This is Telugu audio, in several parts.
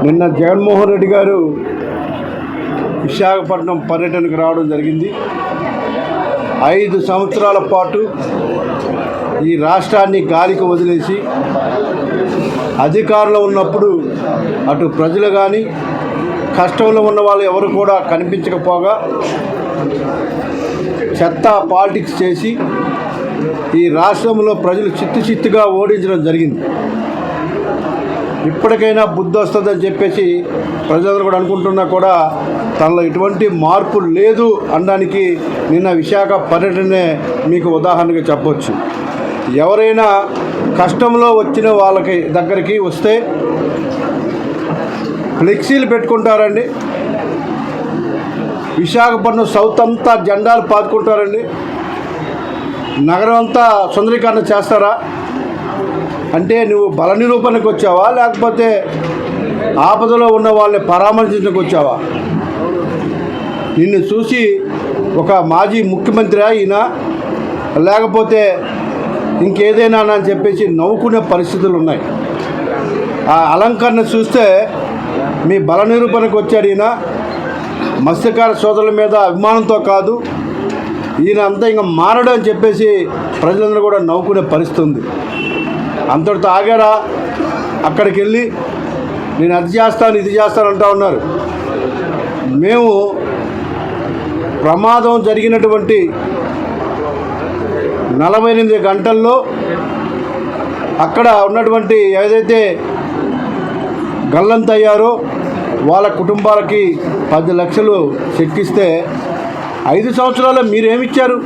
నిన్న జగన్మోహన్ రెడ్డి గారు విశాఖపట్నం పర్యటనకు రావడం జరిగింది. 5 సంవత్సరాల పాటు ఈ రాష్ట్రాన్ని గాలికి వదిలేసి అధికారంలో ఉన్నప్పుడు అటు ప్రజలు కానీ కష్టంలో ఉన్న వాళ్ళు ఎవరు కూడా కనిపించకపోగా చెత్త పాలిటిక్స్ చేసి ఈ రాష్ట్రంలో ప్రజలు చిత్తుగా ఓడించడం జరిగింది. ఇప్పటికైనా బుద్ధి వస్తుందని చెప్పేసి ప్రజలందరూ కూడా అనుకుంటున్నా కూడా తనలో ఎటువంటి మార్పు లేదు అనడానికి నిన్న విశాఖ పర్యటనే మీకు ఉదాహరణగా చెప్పవచ్చు. ఎవరైనా కష్టంలో వచ్చిన వాళ్ళకి దగ్గరికి వస్తే ఫ్లెక్సీలు పెట్టుకుంటారండి. విశాఖపట్నం సౌత్ అంతా జెండాలు పాతుకుంటారండి. నగరం అంతా సుందరీకరణ చేస్తారా? అంటే నువ్వు బల నిరూపణకు వచ్చావా, లేకపోతే ఆపదలో ఉన్న వాళ్ళని పరామర్శించడానికి వచ్చావా? నిన్ను చూసి ఒక మాజీ ముఖ్యమంత్రి ఈయన, లేకపోతే ఇంకేదైనా అని చెప్పేసి నవ్వుకునే పరిస్థితులు ఉన్నాయి. ఆ అలంకరణ చూస్తే మీ బల నిరూపణకు వచ్చాడు ఈయన. మత్స్యకార సోదరుల మీద అభిమానంతో కాదు, ఈయన అంతా ఇంకా మారడం అని చెప్పేసి ప్రజలందరూ కూడా నవ్వుకునే పరిస్థితి ఉంది. అంతటితో ఆగారా? అక్కడికి వెళ్ళి నేను అది చేస్తాను ఇది చేస్తాను అంటూ ఉన్నారు. మేము ప్రమాదం జరిగినటువంటి 48 గంటల్లో అక్కడ ఉన్నటువంటి ఏదైతే గల్లంతయ్యారో వాళ్ళ కుటుంబాలకి 10 లక్షలు చెక్ ఇస్తే 5 సంవత్సరాల్లో మీరేమిచ్చారు?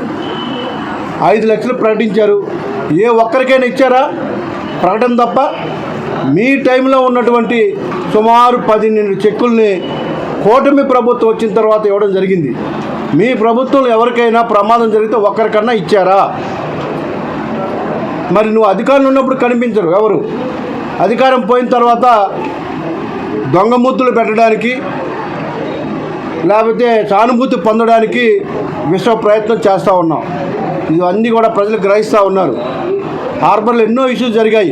5 లక్షలు ప్రకటించారు. ఏ ఒక్కరికైనా ఇచ్చారా? ప్రకటన తప్ప. మీ టైంలో ఉన్నటువంటి సుమారు 12 చెక్కుల్ని కూటమి ప్రభుత్వం వచ్చిన తర్వాత ఇవ్వడం జరిగింది. మీ ప్రభుత్వంలో ఎవరికైనా ప్రమాదం జరిగితే ఒక్కరికన్నా ఇచ్చారా? మరి నువ్వు అధికారంలో ఉన్నప్పుడు కనిపించరు ఎవరు. అధికారం పోయిన తర్వాత దొంగ ముద్దులు పెట్టడానికి, లేకపోతే సానుభూతి పొందడానికి విశ్వ ప్రయత్నం చేస్తూ ఉన్నాం. ఇవన్నీ కూడా ప్రజలు గ్రహిస్తూ ఉన్నారు. హార్బర్లో ఎన్నో ఇష్యూస్ జరిగాయి,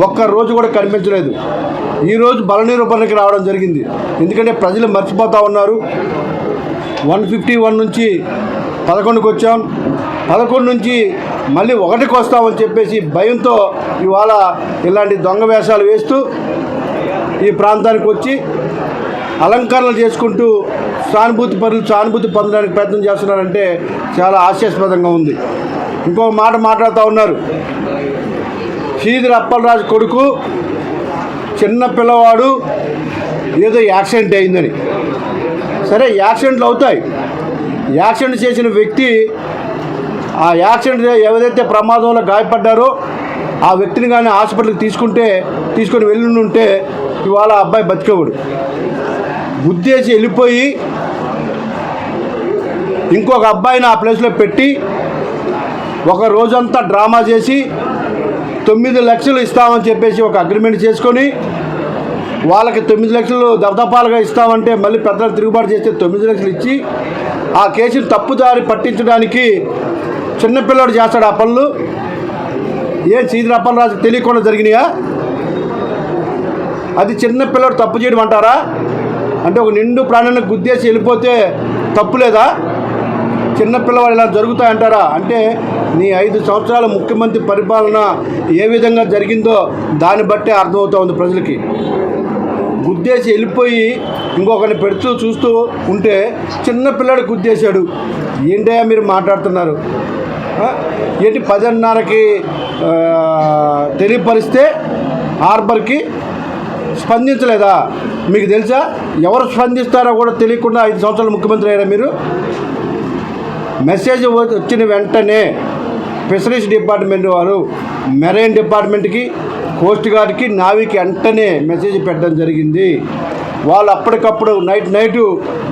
ఒక్కరోజు కూడా కనిపించలేదు. ఈరోజు బల నిరూపణకి రావడం జరిగింది. ఎందుకంటే ప్రజలు మర్చిపోతూ ఉన్నారు. 151 నుంచి 11కి వచ్చాం, 11 నుంచి మళ్ళీ 1కి వస్తామని చెప్పేసి భయంతో ఇవాళ ఇలాంటి దొంగ వేషాలు వేస్తూ ఈ ప్రాంతానికి వచ్చి అలంకరణలు చేసుకుంటూ సానుభూతి పొందడానికి ప్రయత్నం చేస్తున్నారంటే చాలా హాస్యాస్పదంగా ఉంది. ఇంకో మాట మాట్లాడుతూ ఉన్నారు. శ్రీధర్ అప్పలరాజు కొడుకు చిన్న పిల్లవాడు ఏదో యాక్సిడెంట్ అయిందని. సరే, యాక్సిడెంట్లు అవుతాయి. యాక్సిడెంట్ చేసిన వ్యక్తి ఆ యాక్సిడెంట్ ఏదైతే ప్రమాదంలో గాయపడ్డారో ఆ వ్యక్తిని కానీ హాస్పిటల్కి తీసుకొని వెళ్ళుంటే ఇవాళ అబ్బాయి బతికేవాడు. గుద్దేసి వెళ్ళిపోయి ఇంకొక అబ్బాయిని ఆ ప్లేస్లో పెట్టి ఒక రోజంతా డ్రామా చేసి 9 లక్షలు ఇస్తామని చెప్పేసి ఒక అగ్రిమెంట్ చేసుకొని వాళ్ళకి 9 లక్షలు దఫదపాలుగా ఇస్తామంటే మళ్ళీ పెద్దలు తిరుగుబాటు చేస్తే 9 లక్షలు ఇచ్చి ఆ కేసును తప్పుదారి పట్టించడానికి చిన్నపిల్లడు చేస్తాడు ఆ పనులు. ఏం శ్రీధర్ అప్పలరాజు తెలియకుండా జరిగినాయా? అది చిన్నపిల్లడు తప్పు చేయడం అంటారా? అంటే ఒక నిండు ప్రాణాన్ని గుద్దేసి వెళ్ళిపోతే తప్పు లేదా? చిన్నపిల్లవాడు ఇలా జరుగుతాయంటారా? అంటే నీ 5 సంవత్సరాల ముఖ్యమంత్రి పరిపాలన ఏ విధంగా జరిగిందో దాన్ని బట్టే అర్థమవుతూ ఉంది ప్రజలకి. గుద్దేసి వెళ్ళిపోయి ఇంకొకరిని పెడుతూ చూస్తూ ఉంటే చిన్నపిల్లడు గుద్దేశాడు. ఏంటయ్యా మీరు మాట్లాడుతున్నారు? ఏంటి 10:30కి తెలియపరిస్తే హార్బర్కి స్పందించలేదా? మీకు తెలుసా? ఎవరు స్పందిస్తారో కూడా తెలియకుండా 5 సంవత్సరాలు ముఖ్యమంత్రి అయ్యారా మీరు? మెసేజ్ వచ్చిన వెంటనే ఫిషరీస్ డిపార్ట్మెంట్ వారు మెరైన్ డిపార్ట్మెంట్కి, కోస్ట్ గార్డ్కి, నావీకి వెంటనే మెసేజ్ పెట్టడం జరిగింది. వాళ్ళు అప్పటికప్పుడు నైట్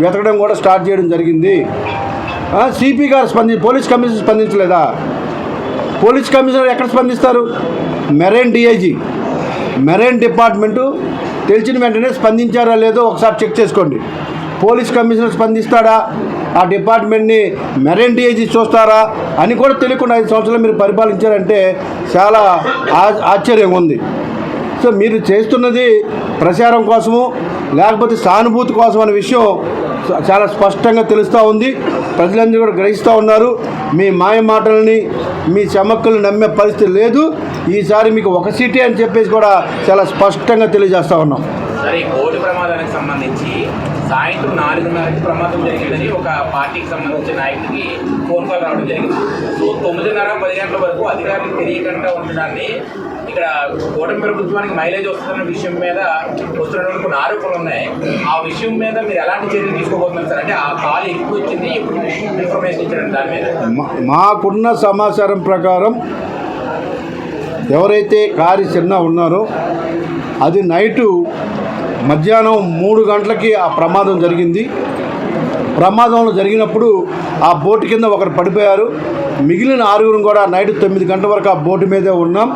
వెతకడం కూడా స్టార్ట్ చేయడం జరిగింది. సిపి గారు పోలీస్ కమిషనర్ స్పందించలేదా? పోలీస్ కమిషనర్ ఎక్కడ స్పందిస్తారు? మెరైన్ డిఐజీ, మెరైన్ డిపార్ట్మెంటు తెలిసిన వెంటనే స్పందించారా లేదో ఒకసారి చెక్ చేసుకోండి. పోలీస్ కమిషనర్ స్పందిస్తాడా? ఆ డిపార్ట్మెంట్ని మెరైన్ డిఐజీ చూస్తారా అని కూడా తెలియకుండా 5 సంవత్సరాలు మీరు పరిపాలించారంటే చాలా ఆశ్చర్యంగా ఉంది. సో మీరు చేస్తున్నది ప్రచారం కోసము లేకపోతే సానుభూతి కోసం అనే విషయం చాలా స్పష్టంగా తెలుస్తూ ఉంది. ప్రజలందరూ కూడా గ్రహిస్తూ ఉన్నారు. మీ మాయ మాటలని మీ చమక్కులు నమ్మే పరిస్థితి లేదు. ఈసారి మీకు ఒక సీటే అని చెప్పేసి కూడా చాలా స్పష్టంగా తెలియజేస్తూ ఉన్నాం. సరే, బోటు ప్రమాదానికి సంబంధించి సాయంత్రం 4:30కి ప్రమాదం జరిగిందని ఒక పార్టీకి సంబంధించిన నాయకుడికి ఫోన్ కాల్ రావడం జరిగింది. సో 9:30-10 గంటల వరకు అధికారులకు తెలియకుండా ఉండడాన్ని ఇక్కడ కూటమి ప్రభుత్వానికి మైలేజ్ వస్తున్న విషయం మీద వస్తున్నటువంటి కొన్ని ఆరోపణలు ఉన్నాయి. ఆ విషయం మీద మీరు ఎలాంటి చర్యలు తీసుకోబోతున్నారు సార్? అంటే ఆ కాల్ ఎప్పుడు వచ్చింది, ఎప్పుడు ఇన్ఫర్మేషన్ ఇచ్చారండి దాని మీద? మాకున్న సమాచారం ప్రకారం ఎవరైతే కారు చిన్న ఉన్నారో అది నైటు మధ్యాహ్నం 3 గంటలకి ఆ ప్రమాదం జరిగింది. ప్రమాదంలో జరిగినప్పుడు ఆ బోటు కింద ఒకరు పడిపోయారు. మిగిలిన 6 కూడా నైట్ 9 గంటల వరకు ఆ బోటు మీదే ఉన్నాం.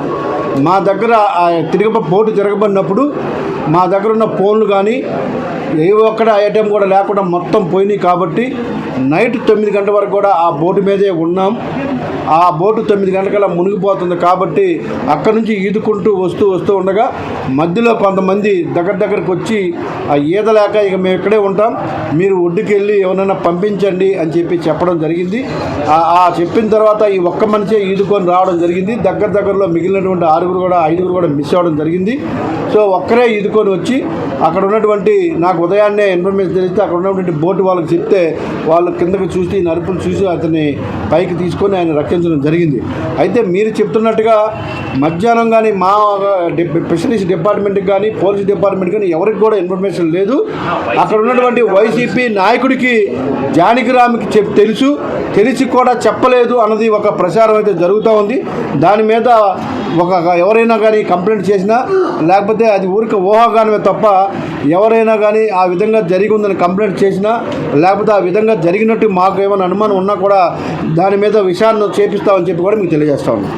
మా దగ్గర బోటు తిరగబడినప్పుడు మా దగ్గర ఉన్న ఫోన్లు కానీ ఏ ఒక్కడ ఐటెం కూడా లేకుండా మొత్తం పోయినాయి. కాబట్టి నైట్ 9 గంటల వరకు కూడా ఆ బోటు మీదే ఉన్నాం. ఆ బోటు 9 గంటలకల్లా మునిగిపోతుంది. కాబట్టి అక్కడి నుంచి ఈదుకుంటూ వస్తూ ఉండగా మధ్యలో కొంతమంది దగ్గరకు వచ్చి ఆ ఈదలేక ఇక మేము ఇక్కడే ఉంటాం, మీరు ఒడ్డుకి వెళ్ళి ఎవరైనా పంపించండి అని చెప్పడం జరిగింది. ఆ చెప్పిన తర్వాత ఈ ఒక్క మనిషే ఈదుకొని రావడం జరిగింది. దగ్గరలో మిగిలినటువంటి 5 కూడా మిస్ అవ్వడం జరిగింది. సో ఒక్కరే ఈదుకొని వచ్చి అక్కడ ఉన్నటువంటి నాకు ఉదయాన్నే ఇన్ఫర్మేషన్ తెలిస్తే అక్కడ ఉన్నటువంటి బోటు వాళ్ళకి చెప్తే వాళ్ళు కిందకు చూసి నలుపులు చూసి అతన్ని పైకి తీసుకొని ఆయన రక్షించడం జరిగింది. అయితే మీరు చెప్తున్నట్టుగా మధ్యాహ్నం కానీ మా ఫిషరీస్ డిపార్ట్మెంట్కి కానీ పోలీస్ డిపార్ట్మెంట్ కానీ ఎవరికి కూడా ఇన్ఫర్మేషన్ లేదు. అక్కడ ఉన్నటువంటి వైసీపీ నాయకుడికి జానకిరామ్కి తెలిసి కూడా చెప్పలేదు అన్నది ఒక ప్రచారం అయితే జరుగుతూ ఉంది. దాని మీద ఎవరైనా కానీ కంప్లైంట్ చేసినా లేకపోతే అది ఊరికి ఊహాగానమే తప్ప ఎవరైనా కానీ ఆ విధంగా జరిగి ఉందని కంప్లైంట్ చేసినా లేకపోతే ఆ విధంగా జరిగినట్టు మాకు ఏమైనా అనుమానం ఉన్నా కూడా దాని మీద విషయాన్ని చేపిస్తామని చెప్పి కూడా మీకు తెలియజేస్తా ఉన్నాం.